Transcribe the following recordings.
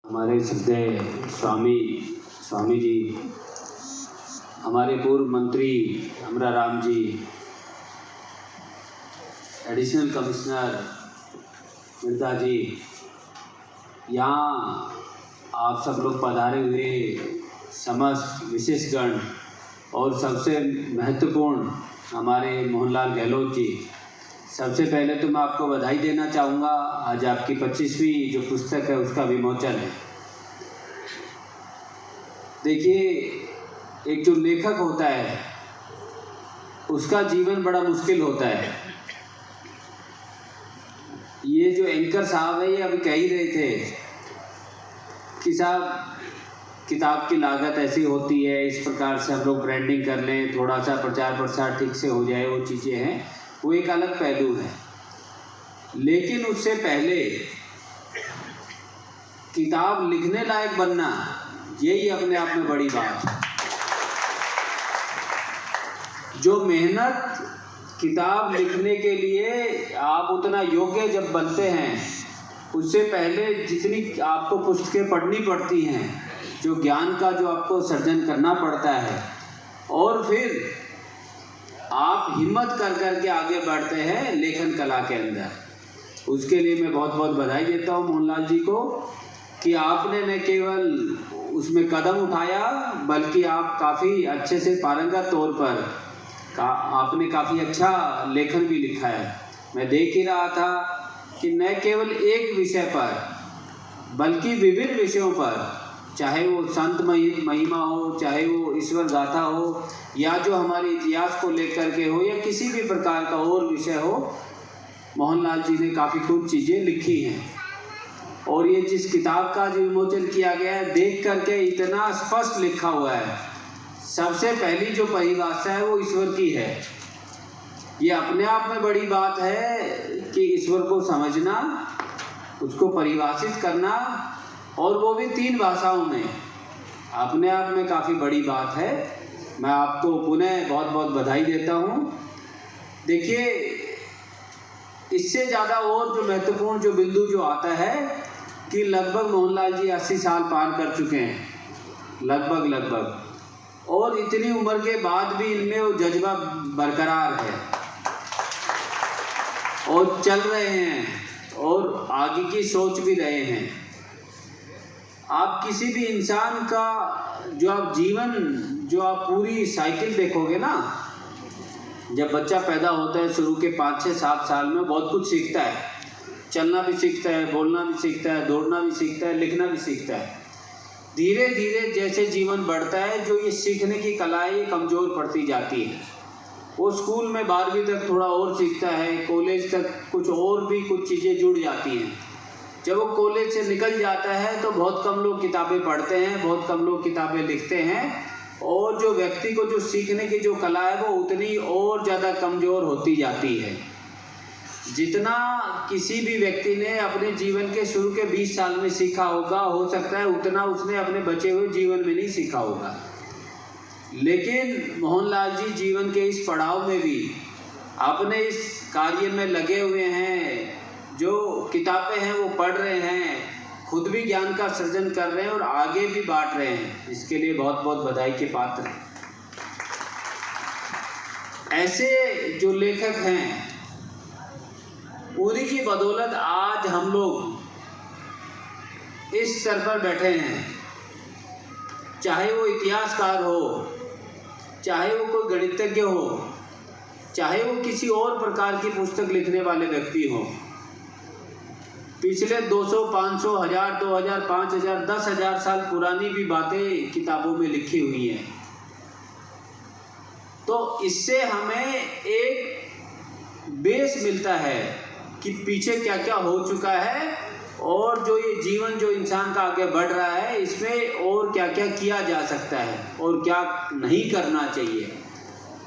हमारे श्रद्धेय स्वामी जी, हमारे पूर्व मंत्री अमरा राम जी, एडिशनल कमिश्नर मिर्जा जी, यहाँ आप सब लोग पधारे हुए समस्त विशेषगण और सबसे महत्वपूर्ण हमारे मोहनलाल गहलोत जी, सबसे पहले तो मैं आपको बधाई देना चाहूँगा। आज आपकी 25वीं जो पुस्तक है उसका विमोचन है। देखिए, एक जो लेखक होता है उसका जीवन बड़ा मुश्किल होता है। ये जो एंकर साहब है ये अभी कह ही रहे थे कि साहब किताब की लागत ऐसी होती है, इस प्रकार से हम लोग ब्रांडिंग कर लें, थोड़ा सा प्रचार प्रसार ठीक से हो जाए, वो चीज़ें हैं, वो एक अलग पहलू है। लेकिन उससे पहले किताब लिखने लायक बनना, यही अपने आप में बड़ी बात है। जो मेहनत किताब लिखने के लिए आप उतना योग्य जब बनते हैं, उससे पहले जितनी आपको पुस्तकें पढ़नी पड़ती हैं, जो ज्ञान का जो आपको सर्जन करना पड़ता है, और फिर आप हिम्मत कर कर के आगे बढ़ते हैं लेखन कला के अंदर। उसके लिए मैं बहुत बहुत बधाई देता हूँ मोहनलाल जी को कि आपने न केवल उसमें कदम उठाया, बल्कि आप काफ़ी अच्छे से पारंगत तौर पर आपने काफ़ी अच्छा लेखन भी लिखा है। मैं देख ही रहा था कि न केवल एक विषय पर बल्कि विभिन्न विषयों पर, चाहे वो संत महिमा हो, चाहे वो ईश्वर गाथा हो, या जो हमारे इतिहास को लेकर के हो, या किसी भी प्रकार का और विषय हो, मोहनलाल जी ने काफ़ी कुछ चीज़ें लिखी हैं। और ये जिस किताब का जो विमोचन किया गया है, देख करके इतना स्पष्ट लिखा हुआ है। सबसे पहली जो परिभाषा है वो ईश्वर की है। ये अपने आप में बड़ी बात है कि ईश्वर को समझना, उसको परिभाषित करना, और वो भी 3 भाषाओं में, अपने आप में काफ़ी बड़ी बात है। मैं आपको पुनः बहुत बहुत बधाई देता हूँ। देखिए, इससे ज़्यादा और जो महत्वपूर्ण जो बिंदु जो आता है कि लगभग मोहनलाल जी 80 साल पार कर चुके हैं, लगभग, और इतनी उम्र के बाद भी इनमें वो जज्बा बरकरार है और चल रहे हैं और आगे की सोच भी रहे हैं। आप किसी भी इंसान का जो आप जीवन, जो आप पूरी साइकिल देखोगे ना, जब बच्चा पैदा होता है शुरू के 5, 6, 7 साल में बहुत कुछ सीखता है। चलना भी सीखता है, बोलना भी सीखता है, दौड़ना भी सीखता है, लिखना भी सीखता है। धीरे धीरे जैसे जीवन बढ़ता है, जो ये सीखने की कला है ये कमज़ोर पड़ती जाती है। वो स्कूल में 12वीं तक थोड़ा और सीखता है, कॉलेज तक कुछ और भी कुछ चीज़ें जुड़ जाती हैं। जब वो कॉलेज से निकल जाता है तो बहुत कम लोग किताबें पढ़ते हैं, बहुत कम लोग किताबें लिखते हैं, और जो व्यक्ति को जो सीखने की जो कला है वो उतनी और ज़्यादा कमज़ोर होती जाती है। जितना किसी भी व्यक्ति ने अपने जीवन के शुरू के 20 साल में सीखा होगा, हो सकता है उतना उसने अपने बचे हुए जीवन में नहीं सीखा होगा। लेकिन मोहनलाल जी जीवन के इस पड़ाव में भी अपने इस कार्य में लगे हुए हैं। जो किताबें हैं वो पढ़ रहे हैं, खुद भी ज्ञान का सृजन कर रहे हैं और आगे भी बांट रहे हैं। इसके लिए बहुत बहुत बधाई के पात्र हैं। ऐसे जो लेखक हैं, उन्हीं की बदौलत आज हम लोग इस स्तर पर बैठे हैं। चाहे वो इतिहासकार हो, चाहे वो कोई गणितज्ञ हो, चाहे वो किसी और प्रकार की पुस्तक लिखने वाले व्यक्ति हो, पिछले 200, 500, 1000, 2000, 5000, 10,000 साल पुरानी भी बातें किताबों में लिखी हुई हैं। तो इससे हमें एक बेस मिलता है कि पीछे क्या क्या हो चुका है, और जो ये जीवन जो इंसान का आगे बढ़ रहा है, इसमें और क्या क्या किया जा सकता है और क्या नहीं करना चाहिए।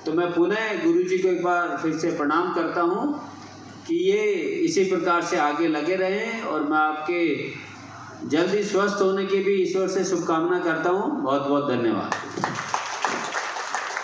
तो मैं पुनः गुरु जी को एक बार फिर से प्रणाम करता हूँ कि ये इसी प्रकार से आगे लगे रहें, और मैं आपके जल्दी स्वस्थ होने की भी ईश्वर से शुभकामना करता हूँ। बहुत बहुत धन्यवाद।